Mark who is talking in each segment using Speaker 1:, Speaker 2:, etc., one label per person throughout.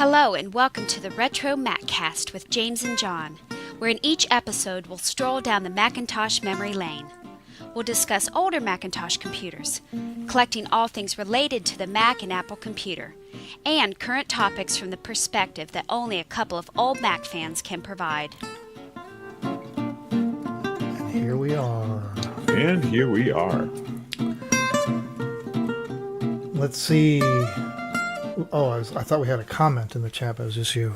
Speaker 1: Hello and welcome to the RetroMacCast with James and John, where in each episode we'll stroll down the Macintosh memory lane. We'll discuss older Macintosh computers, collecting all things related to the Mac and Apple computer, and current topics from the perspective that only a couple of old Mac fans can provide.
Speaker 2: And here we are. Let's see. Oh, I thought we had a comment in the chat, but it was just you.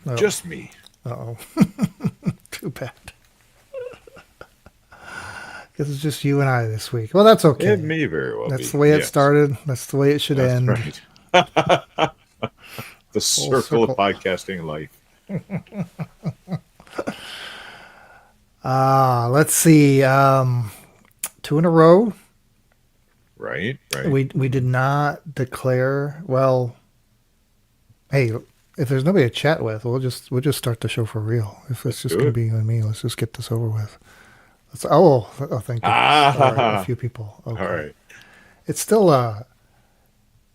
Speaker 2: Oh.
Speaker 3: Just me.
Speaker 2: Uh-oh. Too bad. Guess it's just you and I this week. Well, that's okay.
Speaker 3: It may very well
Speaker 2: That's the way it started. That's the way it should end.
Speaker 3: Right. The circle of podcasting life.
Speaker 2: Let's see. 2 in a row.
Speaker 3: Right.
Speaker 2: We did not declare. Well, hey, if there's nobody to chat with, we'll just start the show for real. If it's just going to be you and me, let's just get this over with. Thank you. Right, a few people. Okay.
Speaker 3: All right.
Speaker 2: It's still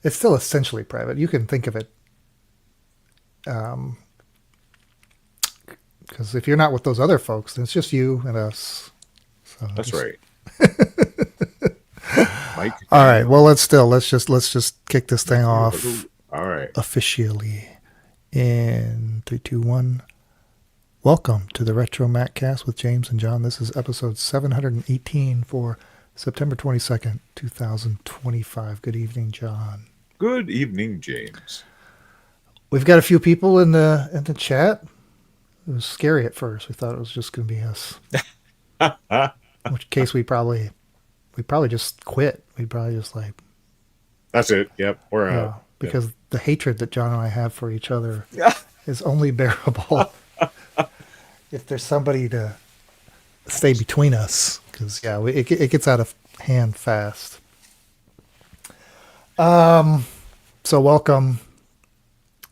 Speaker 2: essentially private. You can think of it, because if you're not with those other folks, then it's just you and us. So
Speaker 3: that's right. Mike,
Speaker 2: all right. Well, let's just kick this thing off.
Speaker 3: All right.
Speaker 2: Officially, in 3, 2, 1. Welcome to the RetroMacCast with James and John. This is episode 718 for September 22nd, 2025. Good evening, John.
Speaker 3: Good evening, James.
Speaker 2: We've got a few people in the chat. It was scary at first. We thought it was just going to be us. In which case we'd probably just quit. We'd probably just like...
Speaker 3: That's it. Yep. We're out.
Speaker 2: Because the hatred that John and I have for each other is only bearable if there's somebody to stay between us. Because, it gets out of hand fast. So welcome,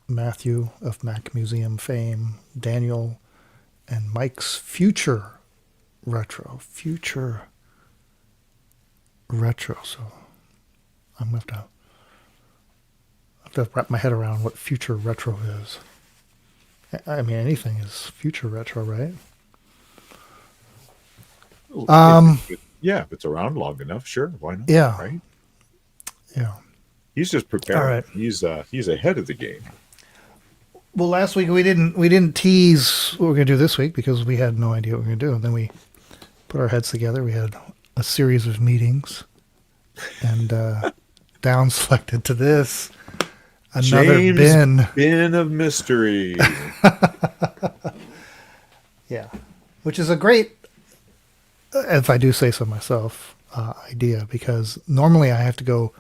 Speaker 2: Matthew of Mac Museum fame, Daniel, and Mike's Future Retro. So I'm going to have to wrap my head around what Future Retro is. I mean, anything is Future Retro, right?
Speaker 3: If it's around long enough, sure. Why not?
Speaker 2: Yeah.
Speaker 3: Right?
Speaker 2: Yeah.
Speaker 3: He's just preparing.
Speaker 2: All right.
Speaker 3: He's ahead of the game.
Speaker 2: Well, last week we didn't tease what we're going to do this week because we had no idea what we were going to do. And then we put our heads together. We had a series of meetings and down selected to this. Another
Speaker 3: James bin of mystery.
Speaker 2: Yeah. Which is a great, if I do say so myself, idea, because normally I have to go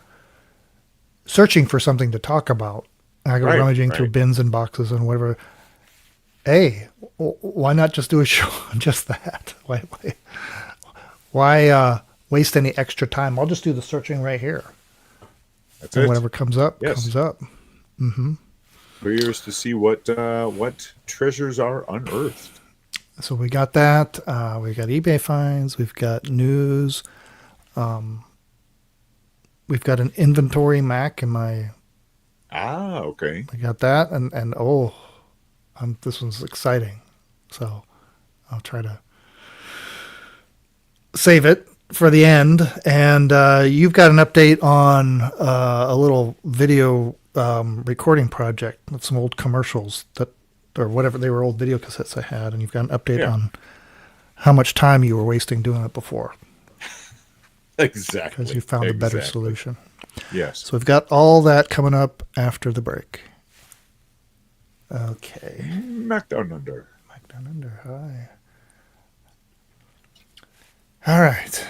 Speaker 2: searching for something to talk about. And I go rummaging through bins and boxes and whatever. Hey, why not just do a show on just that? Why waste any extra time? I'll just do the searching right here.
Speaker 3: That's
Speaker 2: and
Speaker 3: it.
Speaker 2: Whatever comes up, comes up. Mm-hmm.
Speaker 3: Curious to see what treasures are unearthed.
Speaker 2: So we got that. We got eBay finds. We've got news. We've got an inventory Mac in my.
Speaker 3: Okay.
Speaker 2: I got that, and this one's exciting. So I'll try to save it for the end. And you've got an update on a little video recording project with some old commercials or whatever, they were old video cassettes I had, and you've got an update on how much time you were wasting doing it before.
Speaker 3: Exactly.
Speaker 2: Because you found a better solution.
Speaker 3: Yes.
Speaker 2: So we've got all that coming up after the break. Okay.
Speaker 3: Mac Down Under.
Speaker 2: Hi. All right.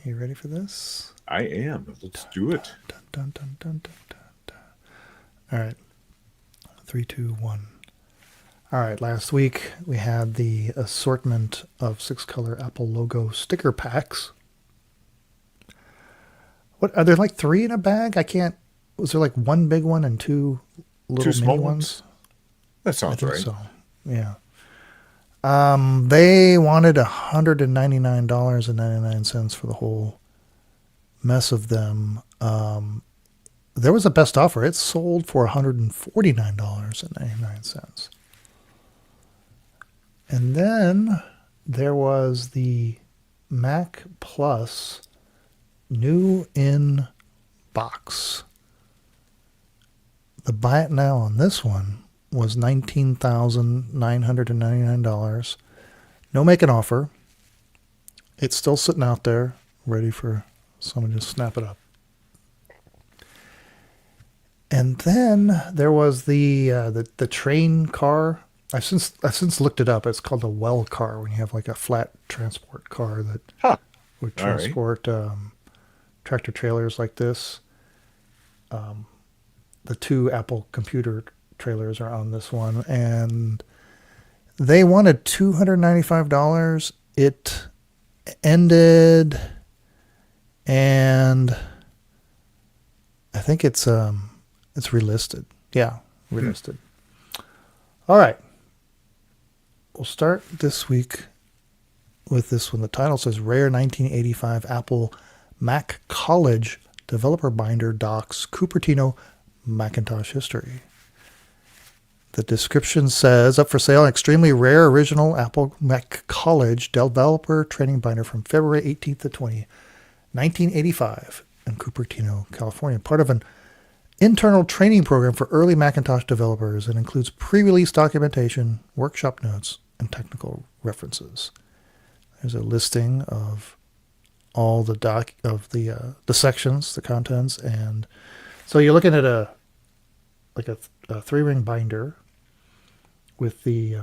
Speaker 2: You ready for this?
Speaker 3: I am. Let's do it.
Speaker 2: Dun. All right. 3, 2, 1. All right. Last week we had the assortment of 6-color Apple logo sticker packs. What are there, like 3 in a bag? I can't. Was there like 1 big one and 2 little
Speaker 3: small
Speaker 2: mini ones?
Speaker 3: That sounds right.
Speaker 2: So yeah. They wanted $199.99 for the whole mess of them. there was a best offer. It sold for $149.99. And then there was the Mac Plus new in box. The buy it now on this one was $19,999. No make an offer. It's still sitting out there, ready for someone to snap it up. And then there was the train car. I've since looked it up. It's called a well car when you have like a flat transport car that
Speaker 3: Huh.
Speaker 2: would
Speaker 3: All right.
Speaker 2: transport tractor trailers like this. The two Apple computer trailers are on this one, and they wanted $295. It ended, and I think it's relisted. Yeah, relisted. All right. We'll start this week with this one. The title says Rare 1985 Apple Mac College Developer Binder Docs Cupertino Macintosh History. The description says, up for sale, an extremely rare original Apple Mac College Developer Training Binder from February 18th to 20th, 1985 in Cupertino, California. Part of an internal training program for early Macintosh developers. It includes pre-release documentation, workshop notes, and technical references. There's a listing of all the the sections, the contents, and so you're looking at a 3-ring binder with the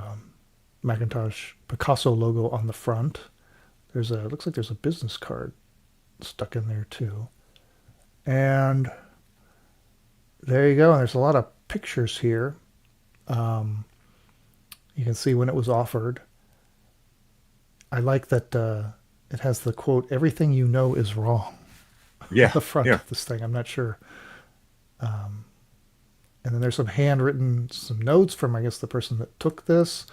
Speaker 2: Macintosh Picasso logo on the front. Looks like there's a business card stuck in there too, and there you go. And there's a lot of pictures here. You can see when it was offered. I like that it has the quote, "Everything you know is wrong."
Speaker 3: Yeah.
Speaker 2: On the front
Speaker 3: Yeah.
Speaker 2: of this thing. I'm not sure. And then there's some some notes from, I guess, the person that took this.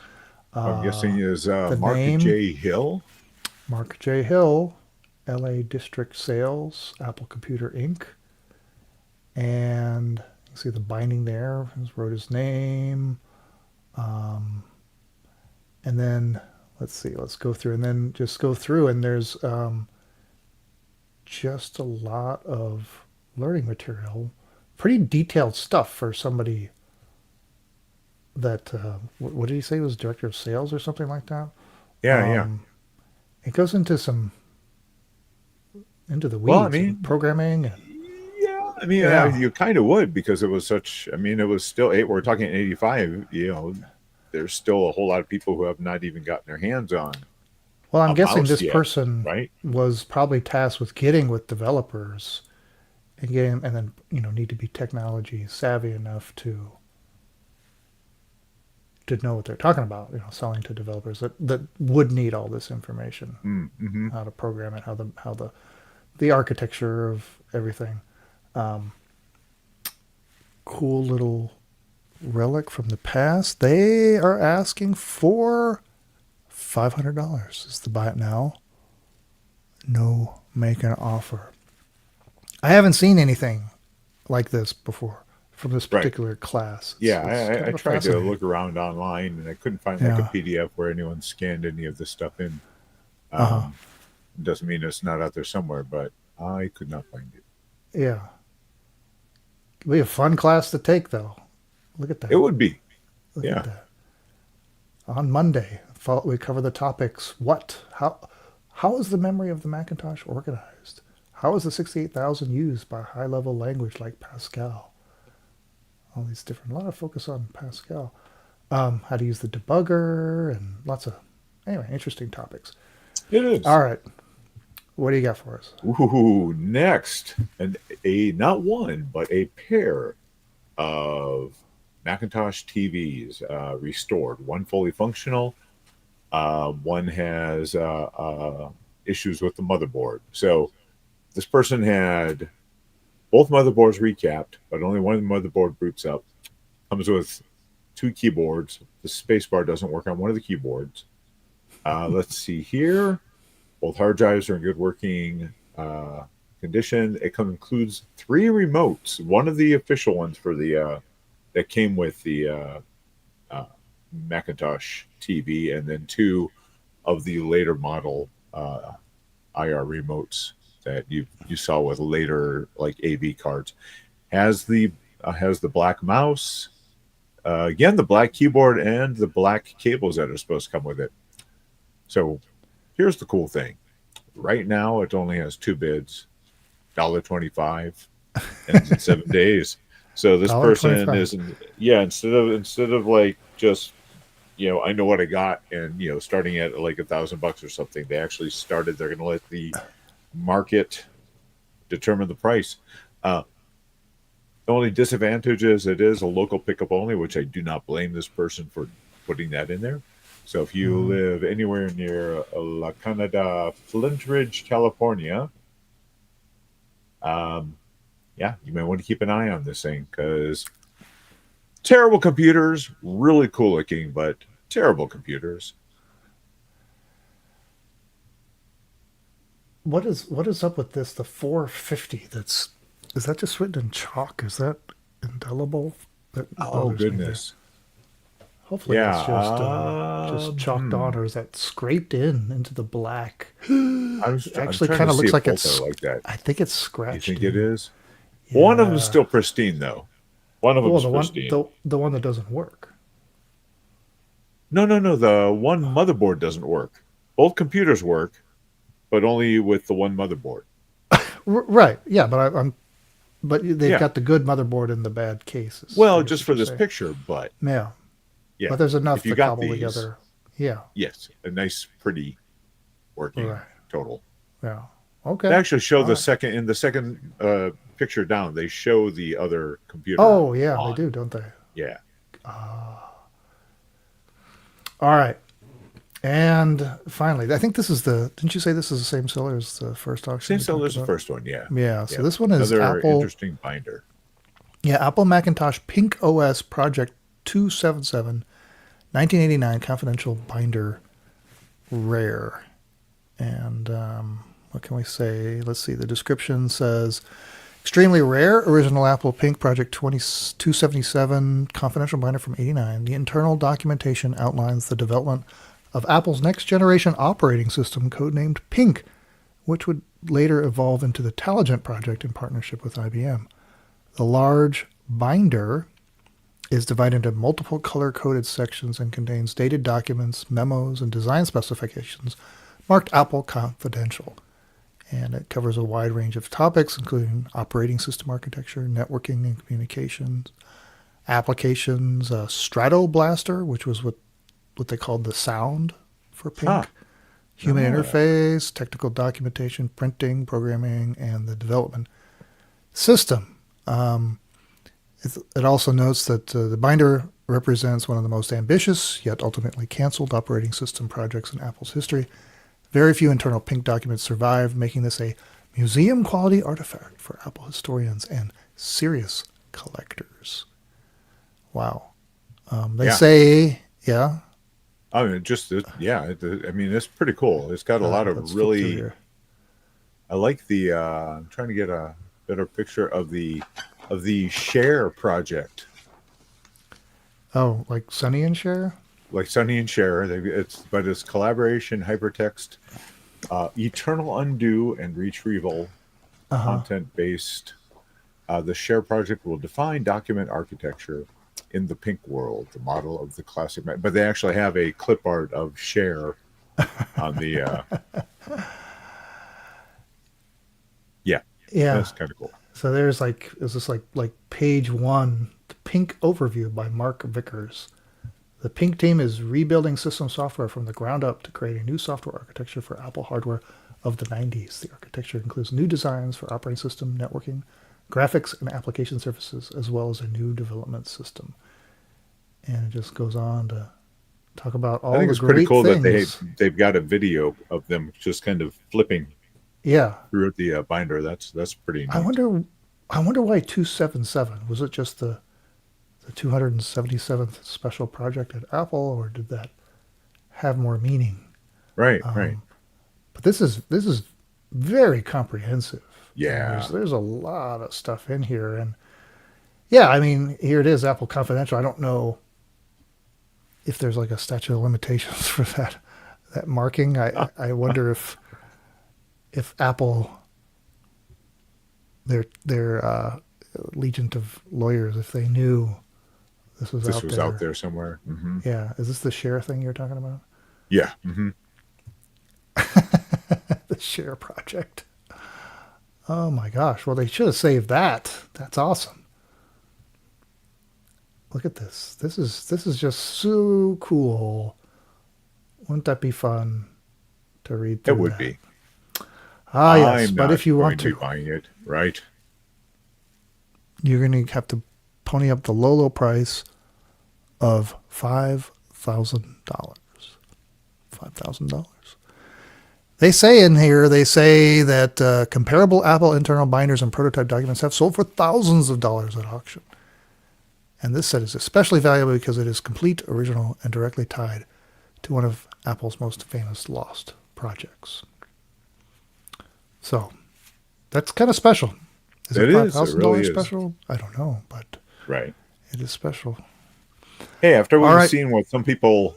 Speaker 3: I'm guessing is
Speaker 2: the
Speaker 3: Mark
Speaker 2: name.
Speaker 3: J. Hill.
Speaker 2: Mark J. Hill, LA District Sales, Apple Computer Inc. And you can see the binding there. He wrote his name. And then, let's see, let's go through. And then just go through, and there's just a lot of learning material. Pretty detailed stuff for somebody that, what did he say, was director of sales or something like that?
Speaker 3: Yeah.
Speaker 2: It goes into the weeds,
Speaker 3: Well, I mean,
Speaker 2: and programming. And,
Speaker 3: yeah. I mean,
Speaker 2: Yeah.
Speaker 3: you kind of would, because it was such. I mean, it was still we're talking 85. You know, there's still a whole lot of people who have not even gotten their hands on
Speaker 2: well, I'm
Speaker 3: a
Speaker 2: guessing
Speaker 3: mouse
Speaker 2: this
Speaker 3: yet,
Speaker 2: person
Speaker 3: right?
Speaker 2: was probably tasked with getting with developers and getting, and then, need to be technology savvy enough to know what they're talking about, selling to developers that would need all this information,
Speaker 3: Mm-hmm.
Speaker 2: how to program it, how the architecture of everything. Cool little relic from the past. They are asking for $500 is the buy it now. No make an offer. I haven't seen anything like this before from this
Speaker 3: Right.
Speaker 2: particular class.
Speaker 3: Yeah,
Speaker 2: It's kind
Speaker 3: I
Speaker 2: of
Speaker 3: tried to
Speaker 2: fascinating.
Speaker 3: look around online, and I couldn't find like a
Speaker 2: Yeah.
Speaker 3: PDF where anyone scanned any of this stuff in.
Speaker 2: Uh-huh.
Speaker 3: Doesn't mean it's not out there somewhere, but I could not find it.
Speaker 2: Yeah. It'd be a fun class to take, though. Look at that.
Speaker 3: It would be.
Speaker 2: Look
Speaker 3: Yeah.
Speaker 2: at that. On Monday, we cover the topics. How is the memory of the Macintosh organized? How is the 68,000 used by high-level language like Pascal? All these different, a lot of focus on Pascal. How to use the debugger, and anyway, interesting topics.
Speaker 3: It is.
Speaker 2: All right. What do you got for us?
Speaker 3: Ooh, next, and not one, but a pair of Macintosh TVs restored. One fully functional. One has issues with the motherboard. So this person had both motherboards recapped, but only one of the motherboard boots up. Comes with 2 keyboards. The spacebar doesn't work on one of the keyboards. Let's see here. Both hard drives are in good working condition. It includes 3 remotes. One of the official ones for the that came with the uh, Macintosh TV, and then 2 of the later model IR remotes that you saw with later like AV cards. Has the black mouse, again the black keyboard, and the black cables that are supposed to come with it. So here's the cool thing. Right now, it only has 2 bids, $1.25, ends in 7 days. So this person
Speaker 2: 25.
Speaker 3: isn't, yeah. Instead of like just, I know what I got, and starting at like $1,000 or something. They actually started. They're going to let the market determine the price. The only disadvantage is it is a local pickup only, which I do not blame this person for putting that in there. So if you live anywhere near La Canada, Flint Ridge, California, yeah, you may want to keep an eye on this thing, because terrible computers, really cool looking, but terrible computers.
Speaker 2: What is up with this? The 450. Is that just written in chalk? Is that indelible? That
Speaker 3: Oh
Speaker 2: bothers me there.
Speaker 3: goodness.
Speaker 2: Hopefully
Speaker 3: Yeah.
Speaker 2: it's just chalked on, or is that scraped into the black?
Speaker 3: I'm
Speaker 2: It actually
Speaker 3: trying
Speaker 2: kind
Speaker 3: to
Speaker 2: of
Speaker 3: see
Speaker 2: looks
Speaker 3: if
Speaker 2: like
Speaker 3: both
Speaker 2: it's.
Speaker 3: are like that.
Speaker 2: I think it's
Speaker 3: You
Speaker 2: scratched
Speaker 3: think it
Speaker 2: in.
Speaker 3: is? One of them's
Speaker 2: Yeah.
Speaker 3: still pristine, though. One of
Speaker 2: Well,
Speaker 3: them's pristine.
Speaker 2: the one that doesn't work.
Speaker 3: No, no, no. The one motherboard doesn't work. Both computers work, but only with the one motherboard.
Speaker 2: Right. Yeah, but they've
Speaker 3: Yeah.
Speaker 2: got the good motherboard in the bad cases, I
Speaker 3: Well,
Speaker 2: guess
Speaker 3: just
Speaker 2: what
Speaker 3: for
Speaker 2: you're
Speaker 3: this
Speaker 2: saying.
Speaker 3: picture, but
Speaker 2: Yeah.
Speaker 3: yeah.
Speaker 2: But there's enough
Speaker 3: If you
Speaker 2: to
Speaker 3: got
Speaker 2: cobble
Speaker 3: these,
Speaker 2: together. Yeah.
Speaker 3: yes, a nice, pretty working
Speaker 2: Right.
Speaker 3: total.
Speaker 2: Yeah.
Speaker 3: They
Speaker 2: Okay.
Speaker 3: actually show
Speaker 2: All right.
Speaker 3: the second picture down. They show the other computer
Speaker 2: Oh, yeah, they
Speaker 3: on.
Speaker 2: do, don't they?
Speaker 3: Yeah.
Speaker 2: All right. And finally, I think this is didn't you say this is the same seller as the first auction
Speaker 3: Same
Speaker 2: we
Speaker 3: seller
Speaker 2: talked
Speaker 3: as the
Speaker 2: about?
Speaker 3: first one. Yeah.
Speaker 2: Yeah, so
Speaker 3: Yeah.
Speaker 2: this one is
Speaker 3: Another
Speaker 2: Apple.
Speaker 3: interesting binder.
Speaker 2: Yeah, Apple Macintosh Pink OS Project 277, 1989 confidential binder rare. And what can we say? Let's see. The description says extremely rare original Apple Pink Project 277 confidential binder from 89. The internal documentation outlines the development of Apple's next generation operating system, codenamed Pink, which would later evolve into the Taligent project in partnership with IBM. The large binder is divided into multiple color-coded sections and contains dated documents, memos, and design specifications marked Apple Confidential. And it covers a wide range of topics, including operating system architecture, networking and communications, applications, Strato Blaster, which was what they called the sound for Pink,
Speaker 3: Huh.
Speaker 2: human
Speaker 3: Oh.
Speaker 2: interface, technical documentation, printing, programming, and the development system. It also notes that the binder represents one of the most ambitious, yet ultimately canceled operating system projects in Apple's history. Very few internal Pink documents survive, making this a museum-quality artifact for Apple historians and serious collectors. Wow. They
Speaker 3: Yeah.
Speaker 2: say, yeah.
Speaker 3: I mean, I mean, it's pretty cool. It's got a lot
Speaker 2: Let's
Speaker 3: of
Speaker 2: flip through
Speaker 3: really.
Speaker 2: here.
Speaker 3: I like the. I'm trying to get a better picture of the Share project,
Speaker 2: Oh, like Sonny and Cher?
Speaker 3: like Sonny and Share. It's collaboration, hypertext, eternal undo and retrieval,
Speaker 2: Uh-huh.
Speaker 3: content based. The Share project will define document architecture in the Pink world, the model of the classic. But they actually have a clip art of Share on the. Yeah,
Speaker 2: Yeah.
Speaker 3: that's kind of cool.
Speaker 2: So is this like page one, the Pink overview by Mark Vickers. The Pink team is rebuilding system software from the ground up to create a new software architecture for Apple hardware of the 90s. The architecture includes new designs for operating system, networking, graphics, and application services, as well as a new development system. And it just goes on to talk about all
Speaker 3: I think
Speaker 2: the
Speaker 3: it's pretty
Speaker 2: great
Speaker 3: cool
Speaker 2: things.
Speaker 3: that they've got a video of them just kind of flipping
Speaker 2: Yeah.
Speaker 3: through the binder. That's pretty neat.
Speaker 2: I wonder why 277. Was it just the 277th special project at Apple, or did that have more meaning?
Speaker 3: Right, right.
Speaker 2: But this is very comprehensive. And
Speaker 3: Yeah.
Speaker 2: there's a lot of stuff in here. And yeah, I mean, here it is, Apple Confidential. I don't know if there's like a statute of limitations for that marking. I wonder if Apple, their legion of lawyers, if they knew this was
Speaker 3: This
Speaker 2: out
Speaker 3: was
Speaker 2: there.
Speaker 3: out there somewhere. Hmm.
Speaker 2: Yeah, is this the share thing you're talking about?
Speaker 3: Yeah. Hmm.
Speaker 2: The share project. Oh my gosh! Well, they should have saved that. That's awesome. Look at this. This is just so cool. Wouldn't that be fun to read through
Speaker 3: It would
Speaker 2: that?
Speaker 3: be.
Speaker 2: Ah, yes.
Speaker 3: I'm
Speaker 2: But
Speaker 3: not
Speaker 2: if you
Speaker 3: going
Speaker 2: want
Speaker 3: to be
Speaker 2: to,
Speaker 3: buying it, right?
Speaker 2: you're going to have to pony up the low price of $5,000. $5,000. They say in here, that comparable Apple internal binders and prototype documents have sold for thousands of dollars at auction. And this set is especially valuable because it is complete, original, and directly tied to one of Apple's most famous lost projects. So, that's kind of special. Is it
Speaker 3: It is. It
Speaker 2: $5,000
Speaker 3: really is.
Speaker 2: special? I don't know, but
Speaker 3: Right.
Speaker 2: it is special.
Speaker 3: Hey, after
Speaker 2: All
Speaker 3: we've
Speaker 2: right.
Speaker 3: seen what some people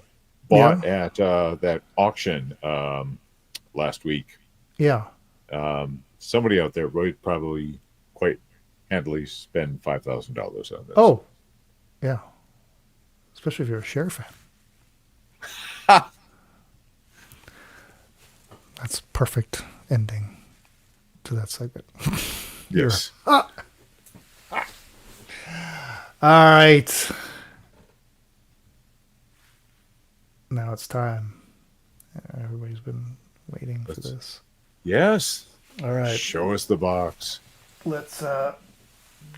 Speaker 3: bought at that auction last week,
Speaker 2: Yeah.
Speaker 3: somebody out there would probably quite handily spend $5,000 on this.
Speaker 2: Oh, yeah. Especially if you're a Cher fan. That's perfect ending to that segment.
Speaker 3: yes.
Speaker 2: All right. Now it's time. Everybody's been waiting for this.
Speaker 3: Yes.
Speaker 2: All right.
Speaker 3: Show us the box.
Speaker 2: Let's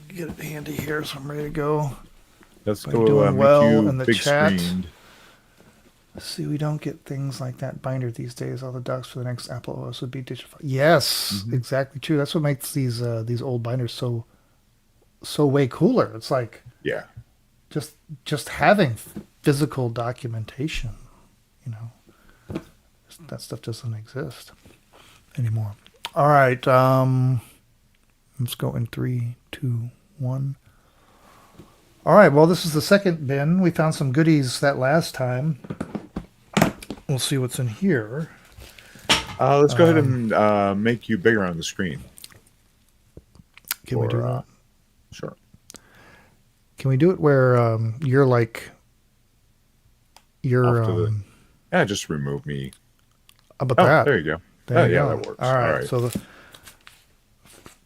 Speaker 2: get it handy here so I'm ready to go.
Speaker 3: Let's
Speaker 2: By
Speaker 3: go
Speaker 2: doing
Speaker 3: make
Speaker 2: well
Speaker 3: you
Speaker 2: in the
Speaker 3: big
Speaker 2: chat.
Speaker 3: screened.
Speaker 2: See, we don't get things like that binder these days. All the docs for the next Apple OS would be digital. Yes, exactly true. That's what makes these old binders so way cooler. It's like
Speaker 3: Yeah.
Speaker 2: just having physical documentation. You know, that stuff doesn't exist anymore. All right, let's go in 3, 2, 1. All right. Well, this is the second bin. We found some goodies that last time. We'll see what's in here.
Speaker 3: Let's go ahead and make you bigger on the screen.
Speaker 2: Can we do that?
Speaker 3: Sure.
Speaker 2: Can we do it where you're like you're
Speaker 3: Off to the- Yeah, just remove me.
Speaker 2: how about
Speaker 3: Oh,
Speaker 2: that?
Speaker 3: there you go.
Speaker 2: There you
Speaker 3: yeah,
Speaker 2: go.
Speaker 3: that works.
Speaker 2: All right. So the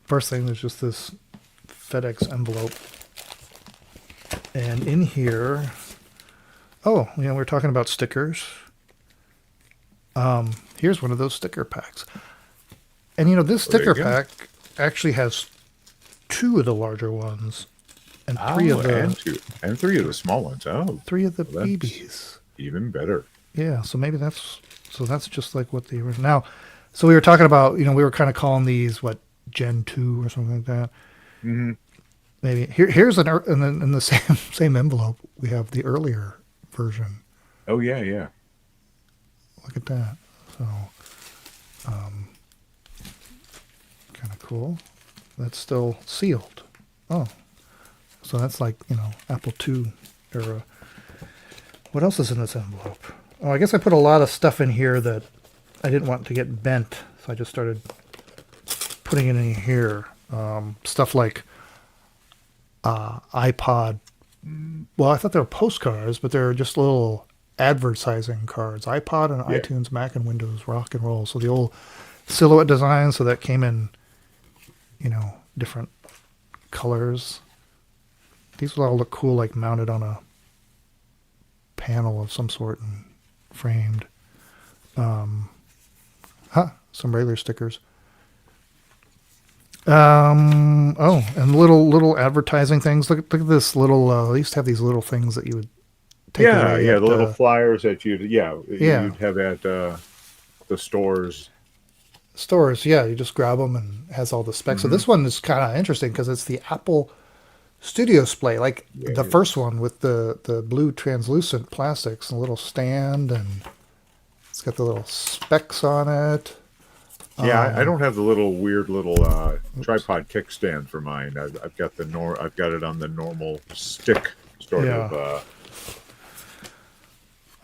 Speaker 2: first thing is just this FedEx envelope, and in here, we're talking about stickers. Here's one of those sticker packs, and this
Speaker 3: There you
Speaker 2: sticker
Speaker 3: go.
Speaker 2: pack actually has 2 of the larger ones, and 3 of the
Speaker 3: and 3 of the small ones. Oh,
Speaker 2: 3 of the
Speaker 3: well, that's
Speaker 2: BBs.
Speaker 3: even better.
Speaker 2: Yeah, so maybe that's just like what the original. Now, so we were talking about, we were kind of calling these what Gen 2 or something like that.
Speaker 3: Mm-hmm.
Speaker 2: Maybe here's in the same envelope we have the earlier version.
Speaker 3: Oh yeah, yeah.
Speaker 2: Look at that. So, kind of cool. That's still sealed. Oh, so that's like Apple II era. What else is in this envelope? Oh, I guess I put a lot of stuff in here that I didn't want to get bent, so I just started putting it in here. Stuff like iPod. Well, I thought they were postcards, but they're just little advertising cards. iPod and
Speaker 3: Yeah.
Speaker 2: iTunes, Mac and Windows, rock and roll. So the old silhouette design, so that came in, different colors. These will all look cool, like mounted on a panel of some sort and framed. Some regular stickers. And little advertising things. Look at this little. They used to have these little things that you would take away.
Speaker 3: The
Speaker 2: at,
Speaker 3: little flyers that you'd
Speaker 2: Yeah.
Speaker 3: have at the stores.
Speaker 2: stores. Yeah, you just grab them and it has all the specs. So this one is kind of interesting because it's the Apple Studio Display, like
Speaker 3: Yeah,
Speaker 2: the
Speaker 3: it
Speaker 2: first one with the blue translucent plastics and a little stand, and it's got the little specs on it.
Speaker 3: Yeah, I don't have the weird little tripod kickstand for mine. I've got I've got it on the normal stick sort
Speaker 2: Yeah.
Speaker 3: of.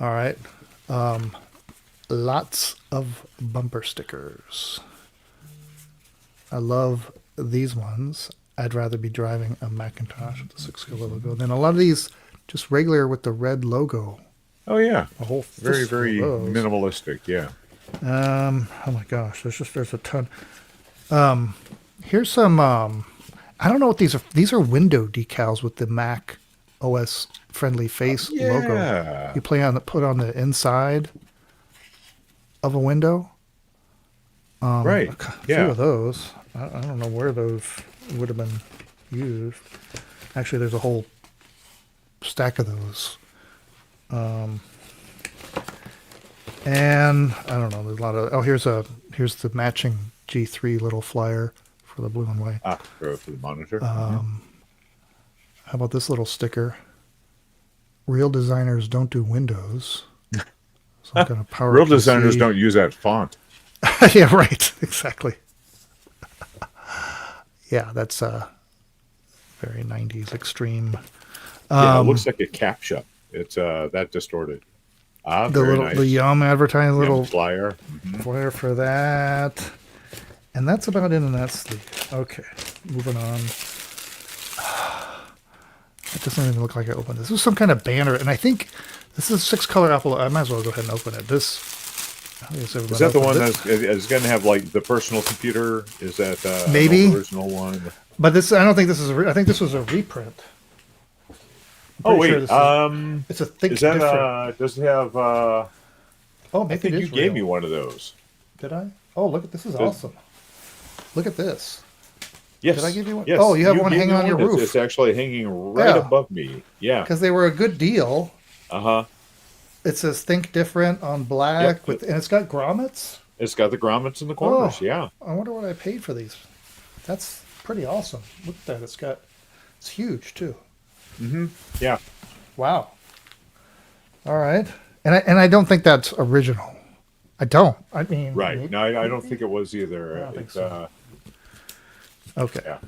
Speaker 2: All right. Lots of bumper stickers. I love these ones. I'd rather be driving a Macintosh with the 6-color logo than a lot of these just regular with the red logo.
Speaker 3: Oh yeah,
Speaker 2: A whole
Speaker 3: very
Speaker 2: fistful of those.
Speaker 3: minimalistic. Yeah.
Speaker 2: Oh my gosh, there's a ton. Here's some. I don't know what these are. These are window decals with the Mac OS friendly face logo.
Speaker 3: Yeah.
Speaker 2: You put on the inside of a window.
Speaker 3: Right.
Speaker 2: A few
Speaker 3: Yeah.
Speaker 2: of those. I don't know where those would have been used. Actually, there's a whole stack of those. And I don't know. There's a lot of. Oh, here's the matching G3 little flyer for the blue and white.
Speaker 3: For the monitor.
Speaker 2: How about this little sticker? Real designers don't do windows. Some kind of power.
Speaker 3: Real designers
Speaker 2: PC.
Speaker 3: don't use that font.
Speaker 2: Yeah, right. Exactly. Yeah, that's very 90s extreme.
Speaker 3: Yeah, it looks like a CAPTCHA. It's that distorted.
Speaker 2: The
Speaker 3: very
Speaker 2: little
Speaker 3: nice.
Speaker 2: the Yum advertising little
Speaker 3: flyer.
Speaker 2: flare for that. And that's about it in that sleeve. Okay, moving on. It doesn't even look like I opened this. This is some kind of banner, and I think this is a 6-color apple. I might as well go ahead and open it. This
Speaker 3: Is that the one that's going to have like the personal computer? Is that
Speaker 2: maybe
Speaker 3: the original one?
Speaker 2: But this, I don't think this is. I think this was a reprint.
Speaker 3: Oh wait,
Speaker 2: it's a Think
Speaker 3: is that
Speaker 2: Different.
Speaker 3: does it have?
Speaker 2: Oh,
Speaker 3: I
Speaker 2: maybe
Speaker 3: think
Speaker 2: it
Speaker 3: you
Speaker 2: is
Speaker 3: gave me
Speaker 2: real.
Speaker 3: one of those.
Speaker 2: Did I? Oh, look at this! Is awesome. Look at this.
Speaker 3: Yes.
Speaker 2: Did I give you one?
Speaker 3: Yes.
Speaker 2: Oh, you have one
Speaker 3: gave
Speaker 2: hanging
Speaker 3: me
Speaker 2: on your
Speaker 3: one.
Speaker 2: roof.
Speaker 3: It's actually hanging right above me. Yeah.
Speaker 2: Because they were a good deal.
Speaker 3: It
Speaker 2: says Think Different on black,
Speaker 3: Yep.
Speaker 2: and it's got grommets.
Speaker 3: It's got the grommets in the corners. Yeah.
Speaker 2: I wonder what I paid for these. That's pretty awesome. Look at that. It's huge too.
Speaker 3: Yeah.
Speaker 2: Wow. All right. And I don't think that's original. I don't. I mean.
Speaker 3: Right.
Speaker 2: Maybe,
Speaker 3: No, I don't think it was either.
Speaker 2: I don't think
Speaker 3: It's,
Speaker 2: so. Okay.
Speaker 3: Yeah.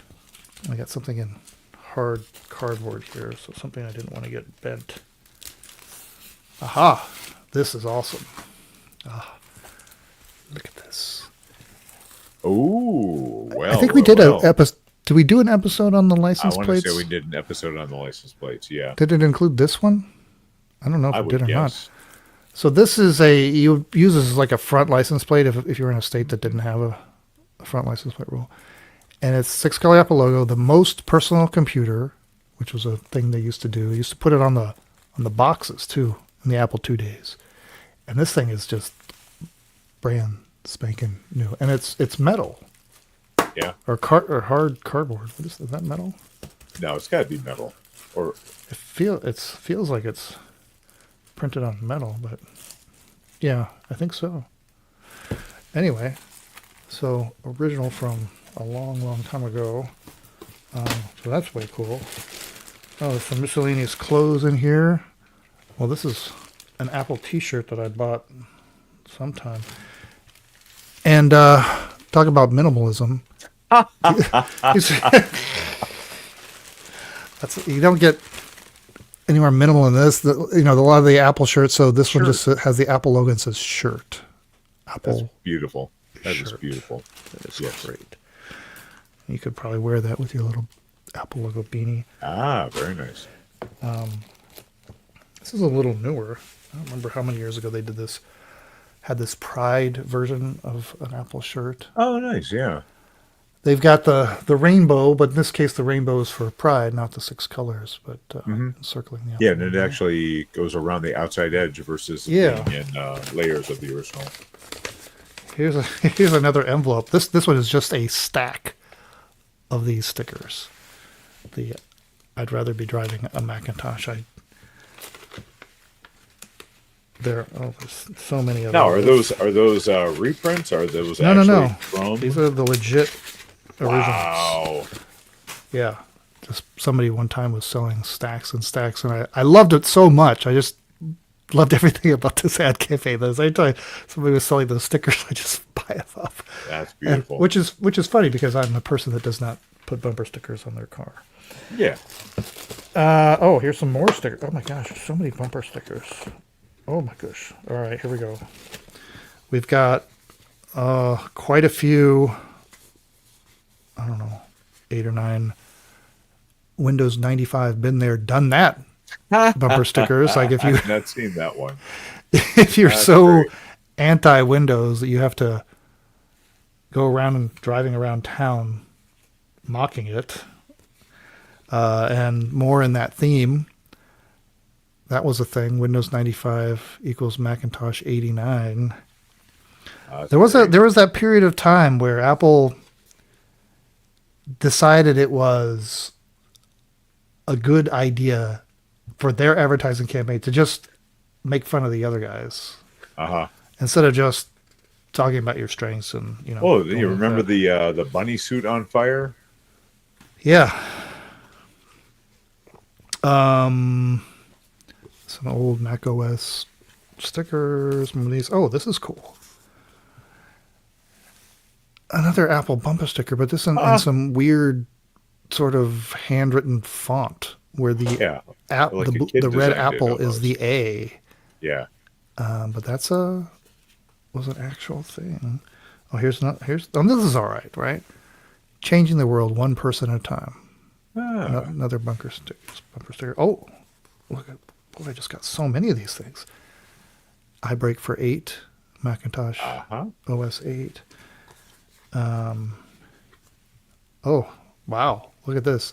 Speaker 2: I got something in hard cardboard here, so something I didn't want to get bent. Aha! This is awesome. Look at this.
Speaker 3: Oh, well.
Speaker 2: I think we did an episode. Did we do an episode on the license
Speaker 3: I want
Speaker 2: plates?
Speaker 3: to say we did an episode on the license plates. Yeah.
Speaker 2: Did it include this one? I don't know if
Speaker 3: I
Speaker 2: it
Speaker 3: would
Speaker 2: did or not.
Speaker 3: guess.
Speaker 2: So this is you use this as like a front license plate if you're in a state that didn't have a front license plate rule. And it's 6-color Apple logo, the most personal computer, which was a thing they used to do. They used to put it on the boxes too in the Apple II days. And this thing is just brand spanking new, and it's metal.
Speaker 3: Yeah.
Speaker 2: Or hard cardboard. What is that metal?
Speaker 3: No, it's got to be metal. Or
Speaker 2: It feels like it's printed on metal, but yeah, I think so. Anyway, so original from a long time ago. So that's way cool. Oh, there's some miscellaneous clothes in here. Well, this is an Apple T-shirt that I bought sometime. And talk about minimalism. You don't get any more minimal in this. A lot of the Apple shirts. So this one just has the Apple logo and says shirt. Apple.
Speaker 3: that's beautiful. That is
Speaker 2: shirt.
Speaker 3: beautiful.
Speaker 2: That is great. You could probably wear that with your little Apple logo beanie.
Speaker 3: Very nice.
Speaker 2: This is a little newer. I don't remember how many years ago they did this. Had this Pride version of an Apple shirt.
Speaker 3: Oh, nice. Yeah.
Speaker 2: They've got the rainbow, but in this case, the rainbow is for Pride, not the 6 colors, but circling the Apple
Speaker 3: Yeah, and it
Speaker 2: logo.
Speaker 3: actually goes around the outside edge versus
Speaker 2: Yeah.
Speaker 3: being in layers of the original.
Speaker 2: Here's another envelope. This one is just a stack of these stickers. I'd rather be driving a Macintosh. There's so many of them.
Speaker 3: Now, are those reprints? Are those
Speaker 2: No.
Speaker 3: actually from?
Speaker 2: These are the legit originals.
Speaker 3: Wow.
Speaker 2: Yeah. Just somebody one time was selling stacks and stacks, and I loved it so much. I just loved everything about this ad campaign. Those anytime somebody was selling those stickers, I just buy them up.
Speaker 3: That's beautiful.
Speaker 2: Which is funny because I'm the person that does not put bumper stickers on their car.
Speaker 3: Yeah.
Speaker 2: Oh, here's some more stickers. Oh my gosh, so many bumper stickers. Oh my gosh. All right, here we go. We've got quite a few, I don't know, 8 or 9 Windows 95 been there, done that bumper stickers. Like if you
Speaker 3: I've not seen that one.
Speaker 2: if you're
Speaker 3: That's
Speaker 2: so
Speaker 3: great.
Speaker 2: anti-Windows that you have to go around and driving around town mocking it, and more in that theme. That was a thing. Windows 95 equals Macintosh 89. There was that period of time where Apple decided it was a good idea for their advertising campaign to just make fun of the other guys instead of just talking about your strengths and
Speaker 3: Oh, you remember the bunny suit on fire?
Speaker 2: Yeah. Some old Mac OS stickers. Some of these. Oh, this is cool. Another Apple bumper sticker, but this in some weird sort of handwritten font where the
Speaker 3: like
Speaker 2: the red
Speaker 3: designed it
Speaker 2: apple is
Speaker 3: almost.
Speaker 2: the A.
Speaker 3: Yeah.
Speaker 2: But that's was an actual thing. Oh, this is all right, right? Changing the world one person at a time. Another bumper sticker. Oh, look at, boy, I just got so many of these things. iBreak for 8, Macintosh OS 8. Oh, wow. Look at this.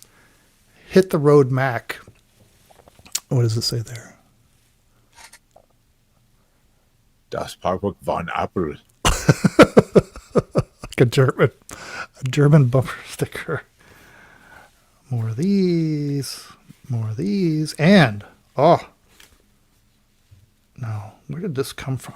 Speaker 2: Hit the road Mac. What does it say there?
Speaker 3: Das Parkburg von Apple.
Speaker 2: Like a German bumper sticker. More of these, and no, where did this come from?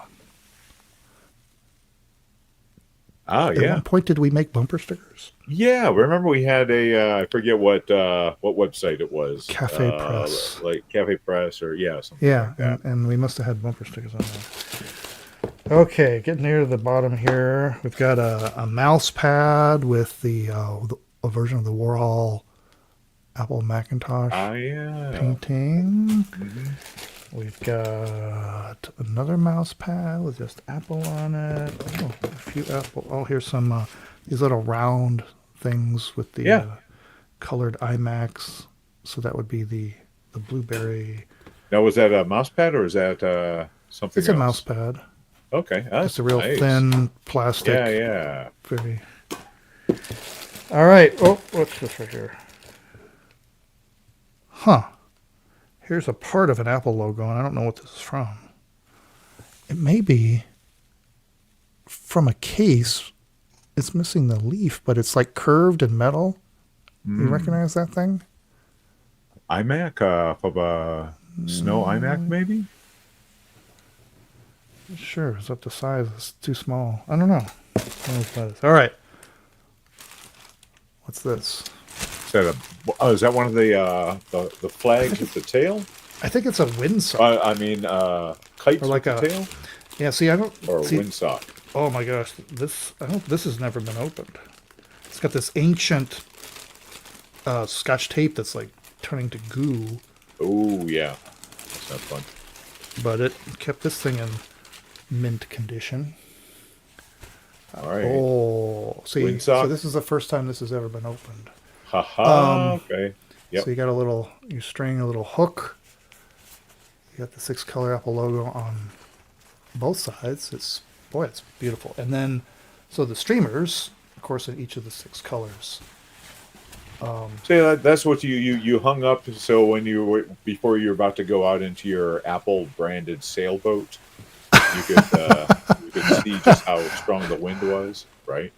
Speaker 3: Oh,
Speaker 2: At
Speaker 3: yeah.
Speaker 2: one point, did we make bumper stickers?
Speaker 3: Yeah, remember we had I forget what website it was.
Speaker 2: Cafe Press.
Speaker 3: Like Cafe Press or something
Speaker 2: Yeah,
Speaker 3: like that.
Speaker 2: and we must have had bumper stickers on there. Okay, getting near the bottom here. We've got a mouse pad with a version of the Warhol Apple Macintosh painting.
Speaker 3: Mm-hmm.
Speaker 2: We've got another mouse pad with just Apple on it. Oh, a few Apple. Oh, here's some these little round things with the colored iMacs. So that would be the blueberry.
Speaker 3: Now, was that a mouse pad or is that something
Speaker 2: It's
Speaker 3: else?
Speaker 2: a mouse pad.
Speaker 3: Okay.
Speaker 2: It's a real
Speaker 3: nice.
Speaker 2: thin plastic.
Speaker 3: Yeah.
Speaker 2: Very. All right. Oh, what's this right here? Huh. Here's a part of an Apple logo, and I don't know what this is from. It may be from a case. It's missing the leaf, but it's like curved and metal. You recognize that thing?
Speaker 3: iMac of a Snow iMac, maybe?
Speaker 2: Sure. Is that the size? It's too small. I don't know. I don't know what that is. All right. What's this?
Speaker 3: Is that one of the flags with the tail?
Speaker 2: I think it's a windsock.
Speaker 3: Kites
Speaker 2: Or like
Speaker 3: with the tail?
Speaker 2: Yeah, see, I don't...
Speaker 3: Or a
Speaker 2: see,
Speaker 3: windsock?
Speaker 2: Oh my gosh, this has never been opened. It's got this ancient Scotch tape that's like turning to goo.
Speaker 3: Oh, yeah. That's not fun.
Speaker 2: But it kept this thing in mint condition.
Speaker 3: All right.
Speaker 2: Oh, see,
Speaker 3: Windsock.
Speaker 2: so this is the first time this has ever been opened.
Speaker 3: Okay. Yep.
Speaker 2: So you string a little hook. You got the 6-color Apple logo on both sides. It's beautiful. And then, so the streamers, of course, in each of the 6 colors.
Speaker 3: So that's what you hung up. So before you were about to go out into your Apple branded sailboat, you could see just how strong the wind was, right?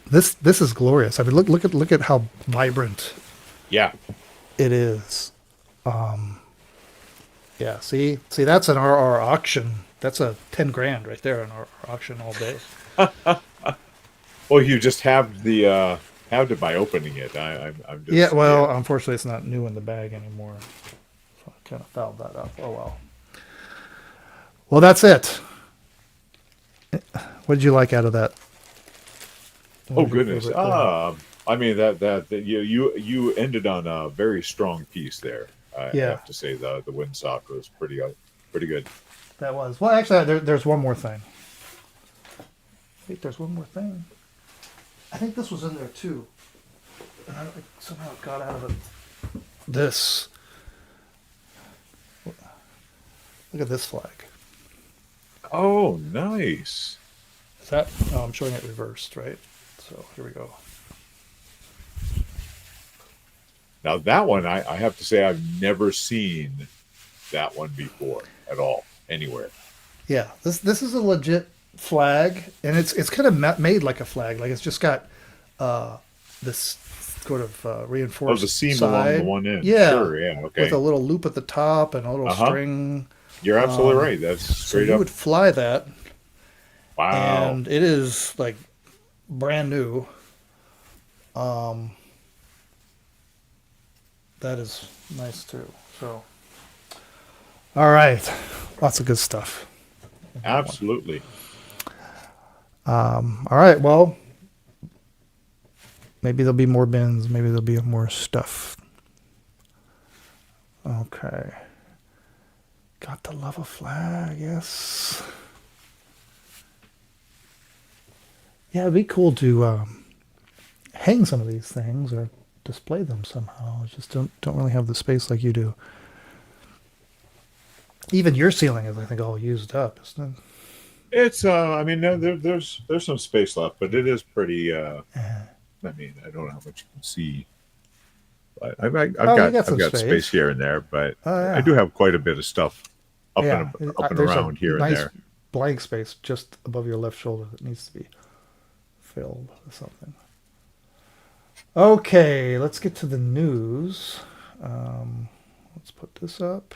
Speaker 2: This is glorious. I mean, look at how vibrant.
Speaker 3: Yeah.
Speaker 2: It is. Yeah. See, that's an RR auction. That's a 10 grand right there, an RR auction all day.
Speaker 3: Well, you just have it by opening it. I'm just.
Speaker 2: Yeah. Well, unfortunately, it's not new in the bag anymore. So I kind of fouled that up. Oh well. Well, that's it. What did you like out of that? What
Speaker 3: Oh
Speaker 2: was your
Speaker 3: goodness.
Speaker 2: favorite thing?
Speaker 3: I mean that you ended on a very strong piece there. I
Speaker 2: Yeah,
Speaker 3: have to say the windsock was pretty good.
Speaker 2: that was. Well, actually, there's one more thing. I think there's one more thing. I think this was in there too. And I somehow it got out of it. This. Look at this flag.
Speaker 3: Oh, nice.
Speaker 2: Is that? Oh, I'm showing it reversed, right? So here we go.
Speaker 3: Now that one I have to say I've never seen that one before at all anywhere.
Speaker 2: Yeah, this is a legit flag, and it's kind of made like a flag. Like it's just got this sort of
Speaker 3: Oh, the
Speaker 2: reinforced
Speaker 3: seam along the
Speaker 2: side.
Speaker 3: one end.
Speaker 2: Yeah,
Speaker 3: Sure, yeah,
Speaker 2: with a
Speaker 3: okay.
Speaker 2: little loop at the top and a little
Speaker 3: Uh-huh.
Speaker 2: string.
Speaker 3: You're absolutely right. That's
Speaker 2: So
Speaker 3: straight
Speaker 2: you
Speaker 3: up.
Speaker 2: would fly that,
Speaker 3: Wow.
Speaker 2: and it is like brand new. Um, that is nice too. So, all right, lots of good stuff.
Speaker 3: Absolutely.
Speaker 2: All right, well, maybe there'll be more bins. Maybe there'll be more stuff. Okay. Got to love a flag, yes. Yeah, it'd be cool to hang some of these things or display them somehow. I just don't really have the space like you do. Even your ceiling is, I think, all used up, isn't it?
Speaker 3: It's I mean there's some space left, but it is pretty I mean, I don't know how much you can see. But
Speaker 2: Oh, you got
Speaker 3: I've
Speaker 2: some
Speaker 3: got space
Speaker 2: space.
Speaker 3: here and there, but
Speaker 2: Oh
Speaker 3: I
Speaker 2: yeah,
Speaker 3: do have quite a bit of stuff
Speaker 2: yeah.
Speaker 3: up and
Speaker 2: There's a
Speaker 3: around here and
Speaker 2: nice
Speaker 3: there.
Speaker 2: blank space just above your left shoulder that needs to be filled with something. Okay, let's get to the news. Let's put this up.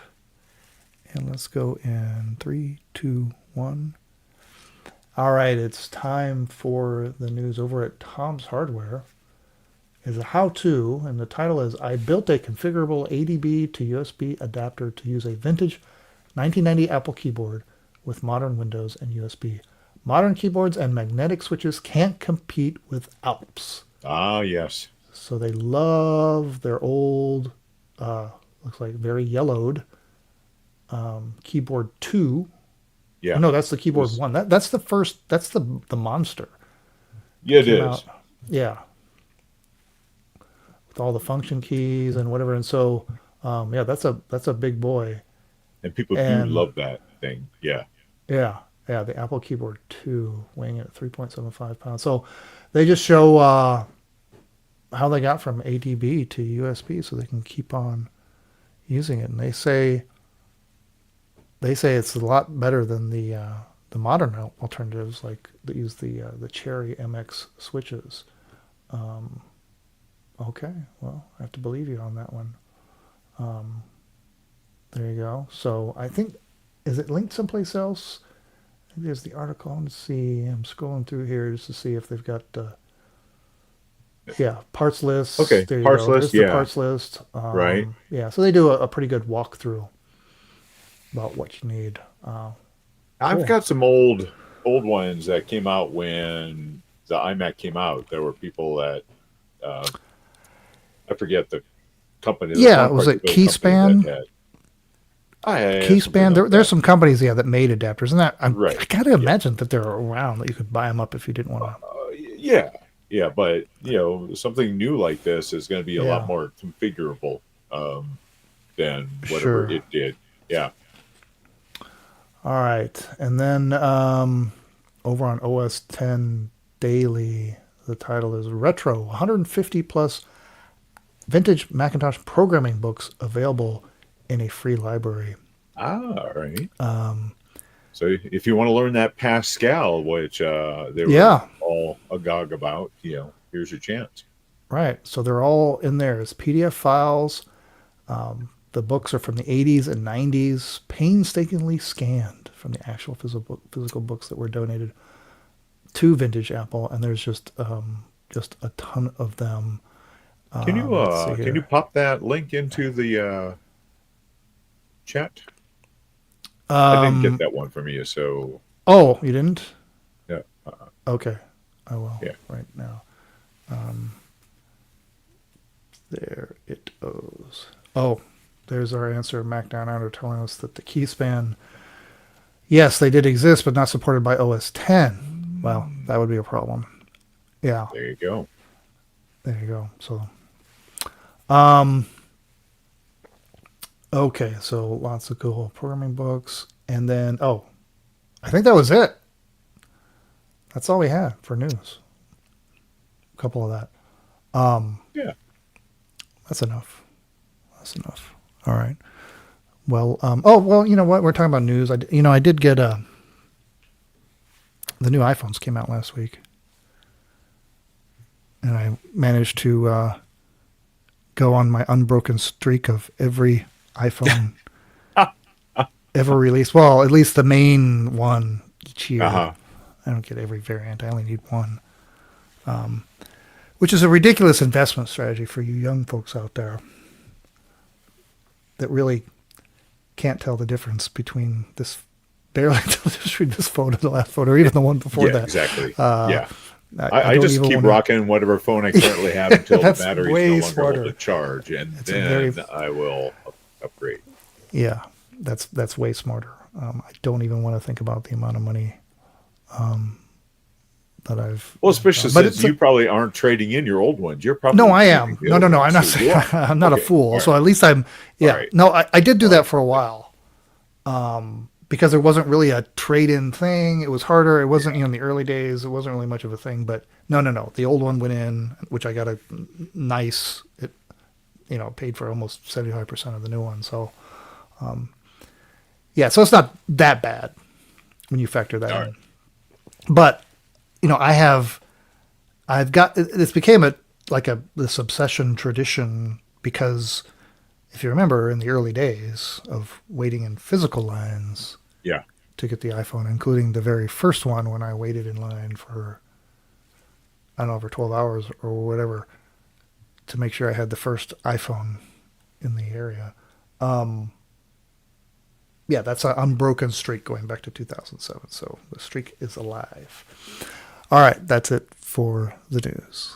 Speaker 2: And let's go in 3, 2, 1. All right, it's time for the news over at Tom's Hardware. Is a how-to, and the title is I built a configurable ADB to USB adapter to use a vintage 1990 Apple keyboard with modern Windows and USB. Modern keyboards and magnetic switches can't compete with Alps.
Speaker 3: Ah, yes.
Speaker 2: So they love their old, looks like very yellowed keyboard 2.
Speaker 3: Yeah.
Speaker 2: No, that's the
Speaker 3: It
Speaker 2: keyboard
Speaker 3: was
Speaker 2: 1. That's the first. That's the monster.
Speaker 3: yeah, it
Speaker 2: Came out.
Speaker 3: is.
Speaker 2: Yeah, with all the function keys and whatever. And so, yeah, that's a big boy.
Speaker 3: And people do
Speaker 2: And
Speaker 3: love that thing. Yeah.
Speaker 2: yeah, yeah, the Apple Keyboard 2 weighing at 3.75 pounds. So they just show how they got from ADB to USB so they can keep on using it. And they say it's a lot better than the modern alternatives like that use the Cherry MX switches. Um, okay, well, I have to believe you on that one. There you go. So I think, is it linked someplace else? I think there's the article. Let's see. I'm scrolling through here just to see if they've got yeah, parts lists.
Speaker 3: Okay.
Speaker 2: There you
Speaker 3: Parts
Speaker 2: go.
Speaker 3: list,
Speaker 2: There's the
Speaker 3: yeah.
Speaker 2: parts list.
Speaker 3: Right.
Speaker 2: Yeah, so they do a pretty good walkthrough about what you need.
Speaker 3: I've
Speaker 2: Cool.
Speaker 3: got some old ones that came out when the iMac came out. There were people that uh, I forget the company. There's
Speaker 2: Yeah,
Speaker 3: one
Speaker 2: was it
Speaker 3: particular company
Speaker 2: Keyspan?
Speaker 3: that had something
Speaker 2: Keyspan.
Speaker 3: like
Speaker 2: There's
Speaker 3: that.
Speaker 2: some companies, yeah, that made adapters, and that
Speaker 3: Right.
Speaker 2: I gotta
Speaker 3: Yeah.
Speaker 2: imagine that they're around that you could buy them up if you didn't want to.
Speaker 3: Yeah. Yeah. But, something new like this is going to be a lot
Speaker 2: Yeah,
Speaker 3: more configurable um, than whatever
Speaker 2: sure.
Speaker 3: it did. Yeah.
Speaker 2: All right, and then over on OS 10 Daily, the title is Retro 150 plus vintage Macintosh programming books available in a free library.
Speaker 3: All right.
Speaker 2: Um,
Speaker 3: So if you want to learn that Pascal, which they were
Speaker 2: yeah,
Speaker 3: all agog about, here's your chance.
Speaker 2: right. So they're all in there as PDF files. The books are from the 80s and 90s, painstakingly scanned from the actual physical books that were donated to Vintage Apple, and there's just a ton of them. Let's see
Speaker 3: Can you
Speaker 2: here.
Speaker 3: pop that link into the chat? I didn't get that one from you, so
Speaker 2: Oh, you didn't?
Speaker 3: yeah,
Speaker 2: Okay, I will
Speaker 3: yeah.
Speaker 2: right now. There it goes. Oh, there's our answer. Mac Down Under telling us that the key span, yes, they did exist, but not supported by OS 10. Well, that would be a problem. Yeah,
Speaker 3: There you go.
Speaker 2: there you go. So, um, okay, so lots of cool programming books. And then, oh, I think that was it. That's all we had for news. A couple of that.
Speaker 3: Yeah.
Speaker 2: That's enough. That's enough. All right. Well, oh, well, you know what? We're talking about news. I did get the new iPhones came out last week. And I managed to go on my unbroken streak of every iPhone ever released. Well, at least the main one each year.
Speaker 3: Uh-huh.
Speaker 2: I don't get every variant. I only need one. Which is a ridiculous investment strategy for you young folks out there that really can't tell the difference between this, barely tell the difference between this phone and the last phone, or even the one before that.
Speaker 3: Exactly.
Speaker 2: Yeah.
Speaker 3: I
Speaker 2: don't
Speaker 3: just
Speaker 2: even
Speaker 3: keep
Speaker 2: wanna-
Speaker 3: rocking whatever phone I currently have until the
Speaker 2: That's
Speaker 3: battery's
Speaker 2: way
Speaker 3: no longer
Speaker 2: smarter.
Speaker 3: able to charge, and
Speaker 2: That's a
Speaker 3: then
Speaker 2: very-
Speaker 3: I will upgrade.
Speaker 2: Yeah, that's way smarter. I don't even want to think about the amount of money that I've.
Speaker 3: Well, especially
Speaker 2: but
Speaker 3: since you probably aren't trading in your old ones. You're probably
Speaker 2: no, I am.
Speaker 3: keeping the
Speaker 2: No,
Speaker 3: old
Speaker 2: no, no.
Speaker 3: ones,
Speaker 2: I'm not.
Speaker 3: so you are.
Speaker 2: I'm not
Speaker 3: Okay,
Speaker 2: a fool.
Speaker 3: all
Speaker 2: So
Speaker 3: right.
Speaker 2: at least I'm. Yeah.
Speaker 3: All right.
Speaker 2: No, I did do that for a while. Because there wasn't really a trade-in thing. It was harder. It wasn't, in the early days, it wasn't really much of a thing. But no. The old one went in, which I got a nice. It, paid for almost 75% of the new one. So, yeah. So it's not that bad when you factor that
Speaker 3: All
Speaker 2: in.
Speaker 3: right.
Speaker 2: But I've got this became this obsession tradition because if you remember in the early days of waiting in physical lines
Speaker 3: Yeah.
Speaker 2: to get the iPhone, including the very first one when I waited in line for, I don't know, over 12 hours or whatever to make sure I had the first iPhone in the area. Yeah, that's an unbroken streak going back to 2007. So the streak is alive. All right, that's it for the news.